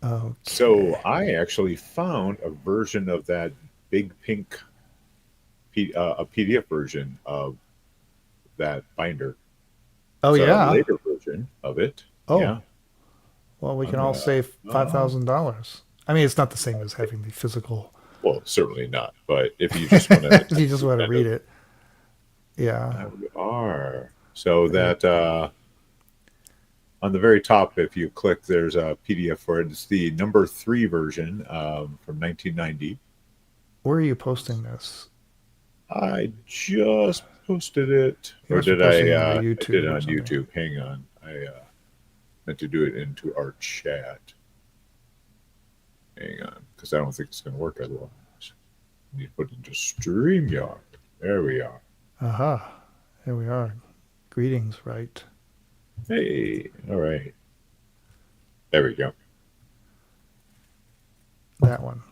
Speaker 2: Okay.
Speaker 3: So I actually found a version of that big pink, a PDF version of that binder.
Speaker 2: Oh,
Speaker 3: It's
Speaker 2: yeah.
Speaker 3: a later version of it.
Speaker 2: Oh.
Speaker 3: Yeah.
Speaker 2: Well, we can all save $5,000. I mean, it's not the same as having the physical.
Speaker 3: Well, certainly not. But if you just want to,
Speaker 2: If you just want to read it. Yeah.
Speaker 3: we are. So that on the very top, if you click, there's a PDF for it. It's the number 3 version from 1990.
Speaker 2: Where are you posting this?
Speaker 3: I just posted it,
Speaker 2: You
Speaker 3: or
Speaker 2: must be
Speaker 3: did I?
Speaker 2: posting it on
Speaker 3: I
Speaker 2: YouTube
Speaker 3: did it
Speaker 2: or
Speaker 3: on
Speaker 2: something.
Speaker 3: YouTube. Hang on, I meant to do it into our chat. Hang on, because I don't think it's going to work otherwise. I need to put it into StreamYard. There we are.
Speaker 2: Aha. Here we are. Greetings, right?
Speaker 3: Hey, all right. There we go.
Speaker 2: That one.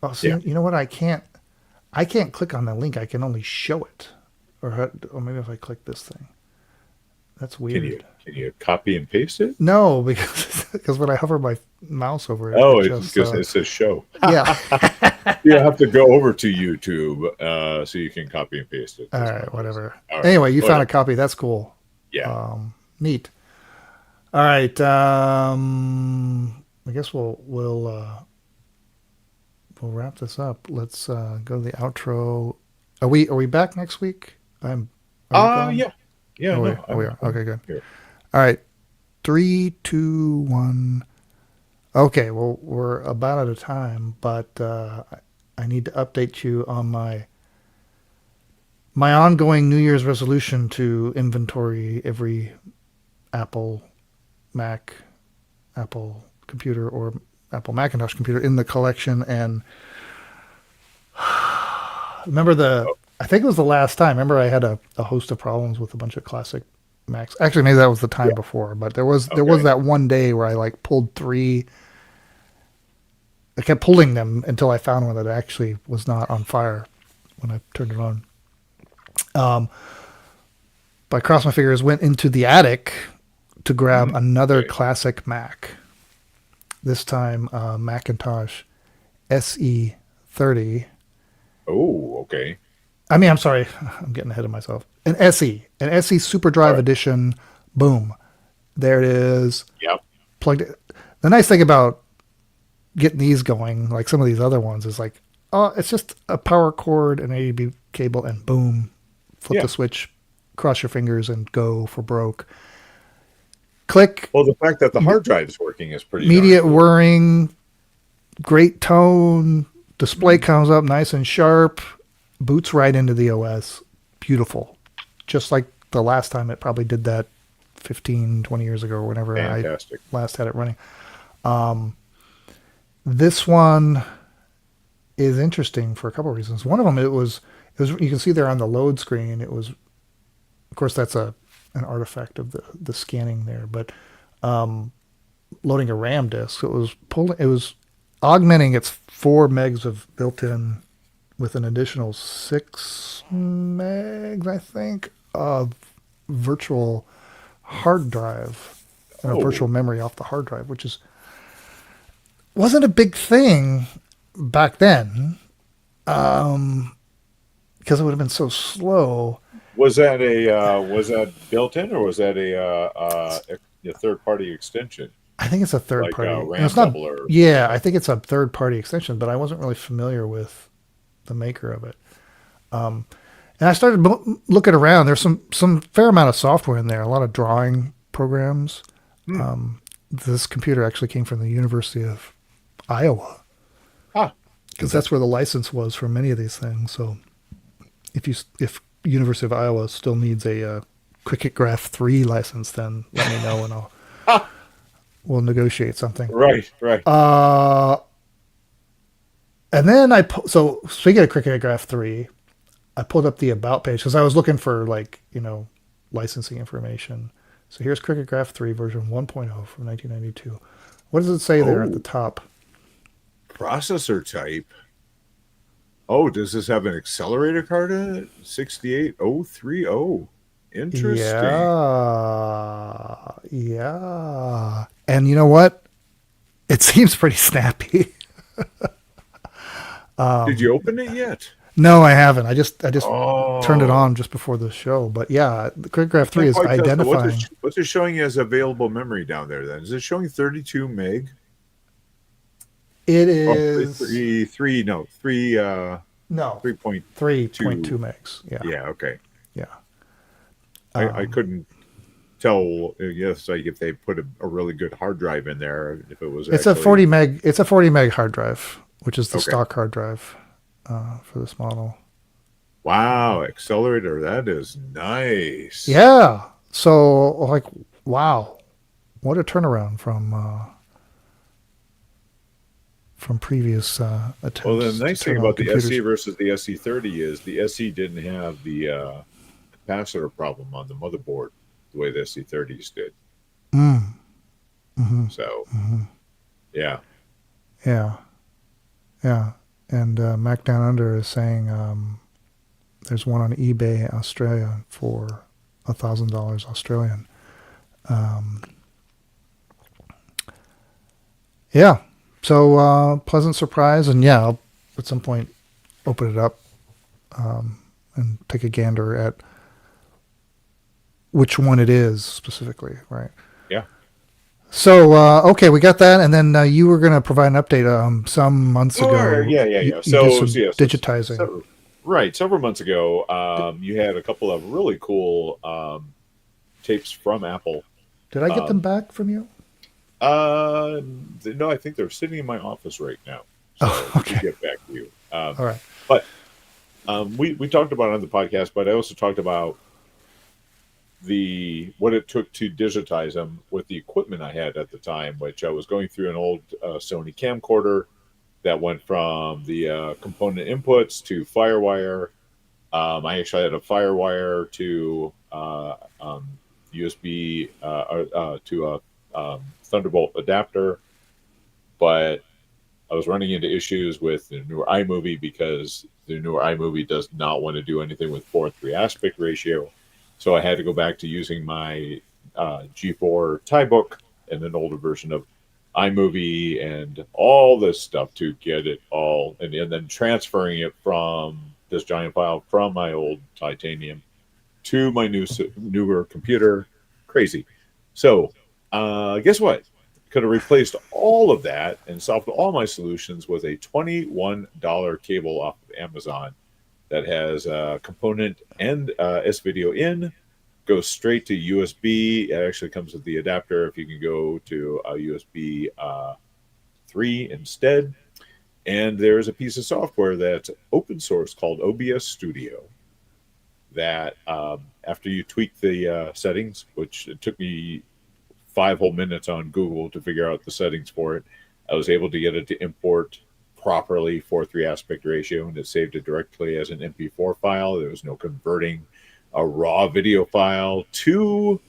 Speaker 2: Oh, see,
Speaker 3: Yeah.
Speaker 2: you know what? I can't click on the link. I can only show it. Or maybe if I click this thing. That's weird.
Speaker 3: Can you copy and paste it?
Speaker 2: No, because when I hover my mouse over it,
Speaker 3: Oh,
Speaker 2: it
Speaker 3: it's because it says show.
Speaker 2: yeah.
Speaker 3: You have to go over to YouTube so you can copy and paste it.
Speaker 2: All right, whatever.
Speaker 3: All right,
Speaker 2: Anyway, you found a
Speaker 3: whatever.
Speaker 2: copy. That's cool.
Speaker 3: Yeah.
Speaker 2: Neat. All right. I guess we'll wrap this up. Let's go to the outro. Are we back next week? Are we gone?
Speaker 3: Yeah. Yeah.
Speaker 2: Oh,
Speaker 3: no,
Speaker 2: we are. Okay, good.
Speaker 3: Here.
Speaker 2: All right. 3, 2, 1. Okay, well, we're about out of time, but I need to update you on my ongoing New Year's resolution to inventory every Apple Mac, Apple computer, or Apple Macintosh computer in the collection. And remember I think it was the last time. Remember I had a host of problems with a bunch of classic Macs. Actually, maybe that was the time before, but there was that one day where I pulled 3. I kept pulling them until I found one that actually was not on fire when I turned it on. But I crossed my fingers, went into the attic to grab another
Speaker 3: Okay.
Speaker 2: classic Mac. This time, Macintosh SE30.
Speaker 3: Oh, okay.
Speaker 2: I mean, I'm sorry, I'm getting ahead of myself. An SE Super
Speaker 3: All
Speaker 2: Drive
Speaker 3: right.
Speaker 2: Edition. Boom, there it is.
Speaker 3: Yep.
Speaker 2: Plugged it. The nice thing about getting these going, like some of these other ones, is like, oh, it's just a power cord, an ADB cable, and boom, flip the
Speaker 3: Yeah.
Speaker 2: switch, cross your fingers, and go for broke. Click,
Speaker 3: Well, the fact that the hard drive is working is pretty darn
Speaker 2: immediate
Speaker 3: cool.
Speaker 2: whirring, great tone, display
Speaker 3: Mm.
Speaker 2: comes up nice and sharp, boots right into the OS. Beautiful. Just like the last time it probably did that 15, 20 years ago or whenever I
Speaker 3: Fantastic.
Speaker 2: last had it running. This one is interesting for a couple of reasons. One of them, it was you can see there on the load screen, it was, of course, that's an artifact of the scanning there, but loading a RAM disk, it was augmenting its 4 megs of built-in with an additional 6 megs, I think, of virtual hard drive and a
Speaker 3: Oh,
Speaker 2: virtual memory off the hard drive, which is wasn't a big thing back then because it would have been so slow.
Speaker 3: was that built in or was that a third party extension
Speaker 2: I think it's a third
Speaker 3: like
Speaker 2: party. And
Speaker 3: RAM
Speaker 2: it's not.
Speaker 3: doubler?
Speaker 2: Yeah, I think it's a third party extension, but I wasn't really familiar with the maker of it. And I started looking around. There's some fair amount of software in there. A lot of drawing programs.
Speaker 3: Hmm.
Speaker 2: This computer actually came from the University of Iowa
Speaker 3: Ah,
Speaker 2: because that's where the license was for many of these things. So if University of Iowa still needs a Cricket Graph 3 license, then let me know and
Speaker 3: ah,
Speaker 2: we'll negotiate something.
Speaker 3: right, right.
Speaker 2: And then so speaking of Cricket Graph 3, I pulled up the about page because I was looking for like, licensing information. So here's Cricket Graph 3 version 1.0 from 1992. What does it say there at the
Speaker 3: Oh,
Speaker 2: top?
Speaker 3: processor type. Oh, does this have an accelerator card in it? 68030. Interesting.
Speaker 2: Yeah. Yeah. And you know what? It seems pretty snappy.
Speaker 3: Did you open it yet?
Speaker 2: No, I haven't. I just turned it
Speaker 3: Oh,
Speaker 2: on just before the show. But yeah, the Cricket
Speaker 3: I
Speaker 2: Graph 3
Speaker 3: can't
Speaker 2: is
Speaker 3: quite tell. So
Speaker 2: identifying.
Speaker 3: what's it showing you as available memory down there then? Is it showing 32 meg?
Speaker 2: It
Speaker 3: Oh,
Speaker 2: is
Speaker 3: no, three,
Speaker 2: no
Speaker 3: 3.2.
Speaker 2: 3.2 megs. Yeah.
Speaker 3: Yeah, okay.
Speaker 2: Yeah.
Speaker 3: I couldn't tell, yes, like if they put a really good hard drive in there, if it was
Speaker 2: It's a
Speaker 3: actually
Speaker 2: 40 meg hard drive, which is the
Speaker 3: okay.
Speaker 2: stock hard drive for this model.
Speaker 3: Wow, accelerator, that is nice.
Speaker 2: Yeah. So like, wow, what a turnaround from previous
Speaker 3: Well, the
Speaker 2: attempts to
Speaker 3: nice thing
Speaker 2: turn on
Speaker 3: about the SE
Speaker 2: computers.
Speaker 3: versus the SE30 is the SE didn't have the capacitor problem on the motherboard the way the SE30s did.
Speaker 2: Mm, hmm
Speaker 3: So,
Speaker 2: hmm
Speaker 3: yeah.
Speaker 2: Yeah. Yeah. And Mac Down Under is saying there's one on eBay Australia for $1,000 Australian. Um, yeah. So pleasant surprise, and yeah, I'll at some point open it up and take a gander at which one it is specifically, right?
Speaker 3: Yeah.
Speaker 2: So okay, we got that, and then you were going to provide an update. Some months
Speaker 3: Sure.
Speaker 2: ago,
Speaker 3: Yeah, yeah,
Speaker 2: you,
Speaker 3: yeah.
Speaker 2: you did
Speaker 3: So,
Speaker 2: some
Speaker 3: so yeah,
Speaker 2: digitizing.
Speaker 3: right. Several months ago, you had a couple of really cool tapes from Apple.
Speaker 2: Did I get them
Speaker 3: Um,
Speaker 2: back from you?
Speaker 3: no, I think they're sitting in my office right now.
Speaker 2: Oh,
Speaker 3: So we
Speaker 2: okay.
Speaker 3: get back to you.
Speaker 2: All right.
Speaker 3: But we talked about it on the podcast, but I also talked about the what it took to digitize them with the equipment I had at the time, which I was going through an old Sony camcorder that went from the component inputs to FireWire. I actually had a FireWire to USB to a Thunderbolt adapter, but I was running into issues with the newer iMovie because the newer iMovie does not want to do anything with 4:3 aspect ratio. So I had to go back to using my G4 Tybook and an older version of iMovie and all this stuff to get it all, and then transferring it from this giant file from my old Titanium to my newer computer. Crazy. So, guess what? Could have replaced all of that and solved all my solutions with a $21 cable off of Amazon that has a component and S-Video in, goes straight to USB. It actually comes with the adapter if you can go to a USB 3 instead. And there's a piece of software that's open source called OBS Studio that after you tweak the settings, which it took me 5 whole minutes on Google to figure out the settings for it, I was able to get it to import properly 4:3 aspect ratio, and it saved it directly as an MP4 file. There was no converting a raw video file to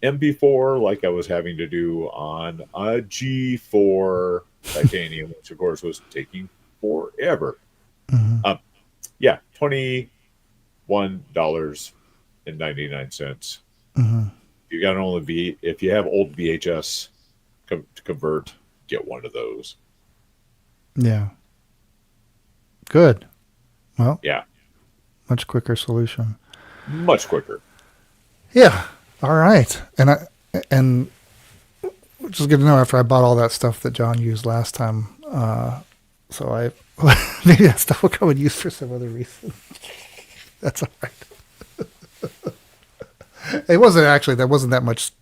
Speaker 3: MP4 like I was having to do on a G4 Titanium, which of course was taking forever.
Speaker 2: Mm-hmm.
Speaker 3: Yeah, $21.99.
Speaker 2: Mm-hmm.
Speaker 3: You got an old if you have old VHS to convert, get one of those.
Speaker 2: Yeah. Good. Well,
Speaker 3: yeah,
Speaker 2: much quicker solution.
Speaker 3: Much quicker.
Speaker 2: Yeah. All right. And which is good to know after I bought all that stuff that John used last time. So maybe that stuff will come in use for some other reason. That's all right. It wasn't actually, there wasn't that much,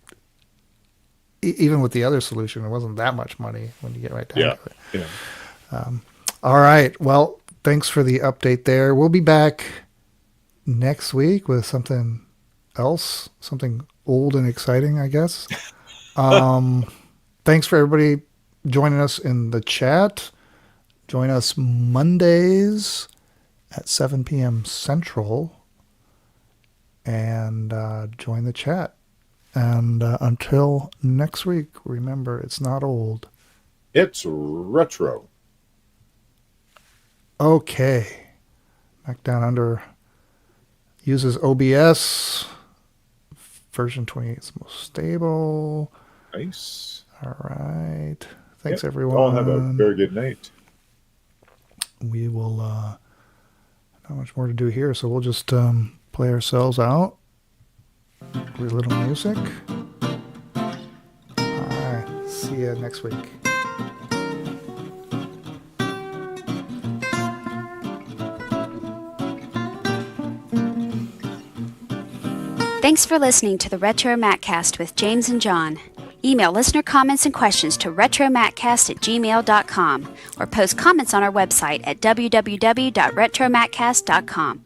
Speaker 2: even with the other solution, it wasn't that much money when you get right down to it.
Speaker 3: Yeah.
Speaker 2: All right. Well, thanks for the update there. We'll be back next week with something else, something old and exciting, I guess. Thanks for everybody joining us in the chat. Join us Mondays at 7 p.m. Central and join the chat. And until next week, remember, it's not old.
Speaker 3: It's retro.
Speaker 2: Okay. Back down under. Uses OBS. Version 28 is most stable.
Speaker 3: Nice.
Speaker 2: All right. Thanks, everyone.
Speaker 3: All have a very good night.
Speaker 2: We will, not much more to do here, so we'll just play ourselves out with a little music. All right. See you next week.
Speaker 1: Thanks for listening to the RetroMacCast with James and John. Email listener comments and questions to retromaccast@gmail.com or post comments on our website at www.retromaccast.com.